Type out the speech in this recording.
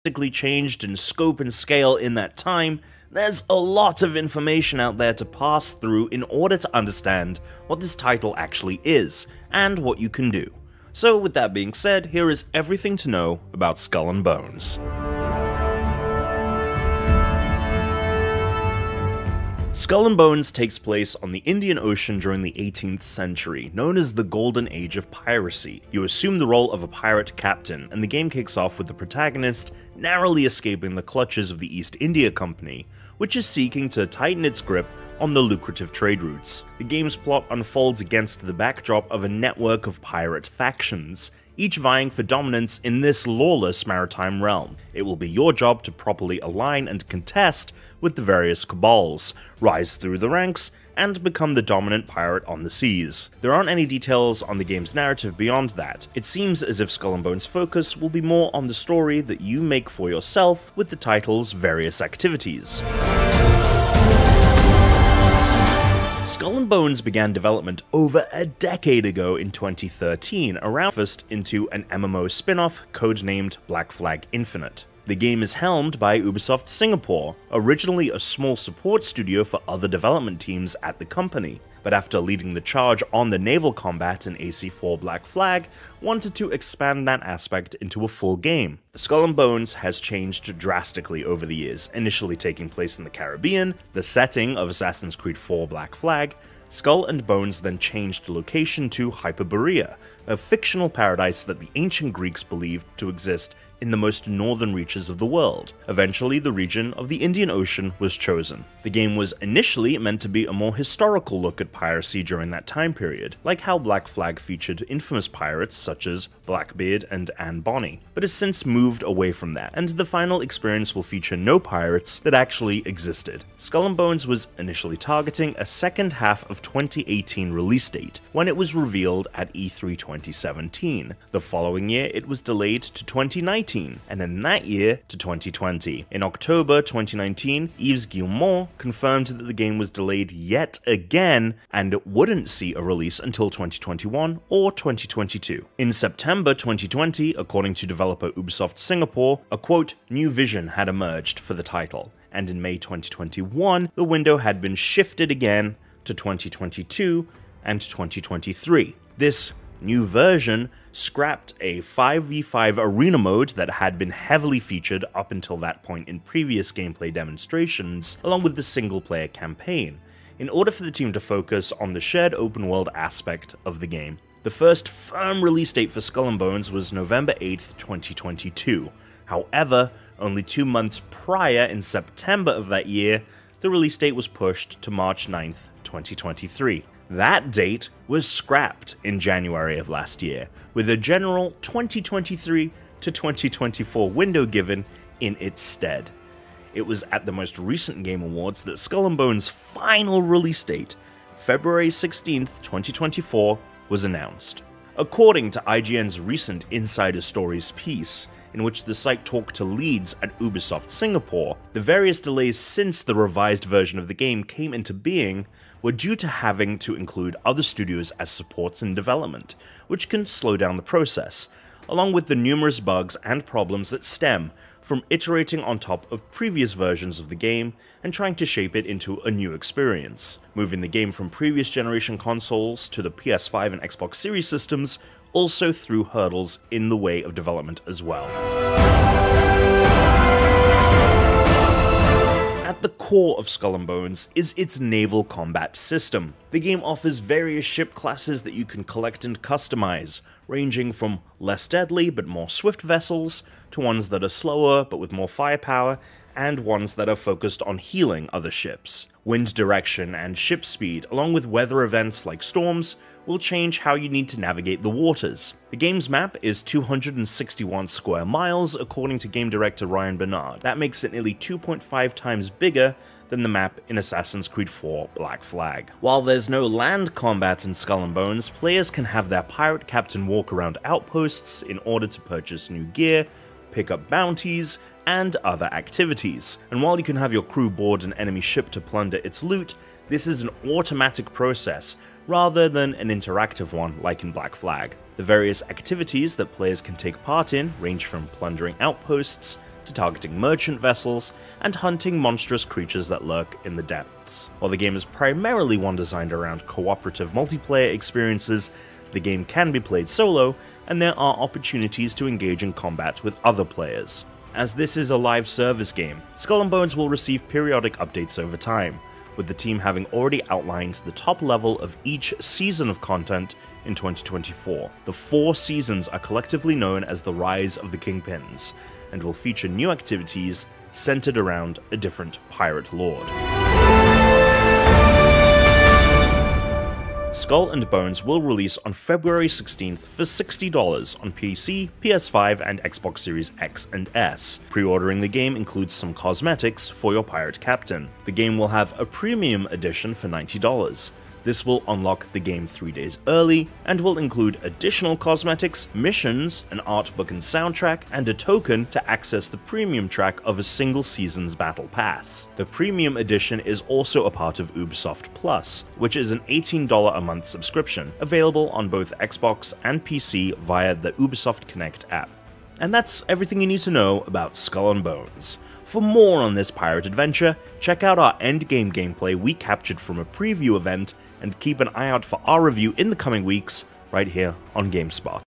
changed in scope and scale in that time, there's a lot of information out there to pass through in order to understand what this title actually is, and what you can do. So with that being said, here is everything to know about Skull and Bones. Skull and Bones takes place on the Indian Ocean during the 18th century, known as the Golden Age of Piracy. You assume the role of a pirate captain, and the game kicks off with the protagonist narrowly escaping the clutches of the East India Company, which is seeking to tighten its grip on the lucrative trade routes. The game's plot unfolds against the backdrop of a network of pirate factions, each vying for dominance in this lawless maritime realm. It will be your job to properly align and contest with the various cabals, rise through the ranks, and become the dominant pirate on the seas. There aren't any details on the game's narrative beyond that. It seems as if Skull and Bones' focus will be more on the story that you make for yourself with the title's various activities. Skull and Bones began development over a decade ago in 2013, around first into an MMO spin-off codenamed Black Flag Infinite. The game is helmed by Ubisoft Singapore, originally a small support studio for other development teams at the company, but after leading the charge on the naval combat in AC4 Black Flag, wanted to expand that aspect into a full game. Skull and Bones has changed drastically over the years, initially taking place in the Caribbean, the setting of Assassin's Creed 4 Black Flag. Skull and Bones then changed location to Hyperborea, a fictional paradise that the ancient Greeks believed to exist in the most northern reaches of the world. Eventually, the region of the Indian Ocean was chosen. The game was initially meant to be a more historical look at piracy during that time period, like how Black Flag featured infamous pirates such as Blackbeard and Anne Bonny, but has since moved away from that, and the final experience will feature no pirates that actually existed. Skull and Bones was initially targeting a second half of 2018 release date, when it was revealed at E3 2017. The following year, it was delayed to 2019, and then that year to 2020. In October 2019, Yves Guillemot confirmed that the game was delayed yet again, and it wouldn't see a release until 2021 or 2022. In September 2020, according to developer Ubisoft Singapore, a quote, "new vision had emerged for the title," and in May 2021, the window had been shifted again to 2022 and 2023. This new version scrapped a 5v5 arena mode that had been heavily featured up until that point in previous gameplay demonstrations, along with the single-player campaign, in order for the team to focus on the shared open-world aspect of the game. The first firm release date for Skull and Bones was November 8th, 2022. However, only 2 months prior, in September of that year, the release date was pushed to March 9th, 2023. That date was scrapped in January of last year, with a general 2023 to 2024 window given in its stead. It was at the most recent Game Awards that Skull and Bones' final release date, February 16th, 2024, was announced. According to IGN's recent Insider Stories piece, in which the site talked to leads at Ubisoft Singapore, the various delays since the revised version of the game came into being were due to having to include other studios as supports in development, which can slow down the process, along with the numerous bugs and problems that stem from iterating on top of previous versions of the game and trying to shape it into a new experience. Moving the game from previous generation consoles to the PS5 and Xbox Series systems also threw hurdles in the way of development as well. At the core of Skull and Bones is its naval combat system. The game offers various ship classes that you can collect and customize, ranging from less deadly but more swift vessels, to ones that are slower but with more firepower, and ones that are focused on healing other ships. Wind direction and ship speed, along with weather events like storms, will change how you need to navigate the waters. The game's map is 261 square miles, according to game director Ryan Bernard. That makes it nearly 2.5 times bigger than the map in Assassin's Creed 4 Black Flag. While there's no land combat in Skull and Bones, players can have their pirate captain walk around outposts in order to purchase new gear, pick up bounties, and other activities. And while you can have your crew board an enemy ship to plunder its loot, this is an automatic process rather than an interactive one like in Black Flag. The various activities that players can take part in range from plundering outposts, to targeting merchant vessels and hunting monstrous creatures that lurk in the depths. While the game is primarily one designed around cooperative multiplayer experiences, the game can be played solo, and there are opportunities to engage in combat with other players. As this is a live service game, Skull and Bones will receive periodic updates over time, with the team having already outlined the top level of each season of content in 2024. The 4 seasons are collectively known as the Rise of the Kingpins, and will feature new activities centered around a different pirate lord. Skull and Bones will release on February 16th for $60 on PC, PS5, and Xbox Series X and S. Pre-ordering the game includes some cosmetics for your pirate captain. The game will have a premium edition for $90. This will unlock the game 3 days early, and will include additional cosmetics, missions, an art book and soundtrack, and a token to access the premium track of a single season's battle pass. The premium edition is also a part of Ubisoft Plus, which is an $18 a month subscription, available on both Xbox and PC via the Ubisoft Connect app. And that's everything you need to know about Skull and Bones. For more on this pirate adventure, check out our endgame gameplay we captured from a preview event, and keep an eye out for our review in the coming weeks, right here on GameSpot.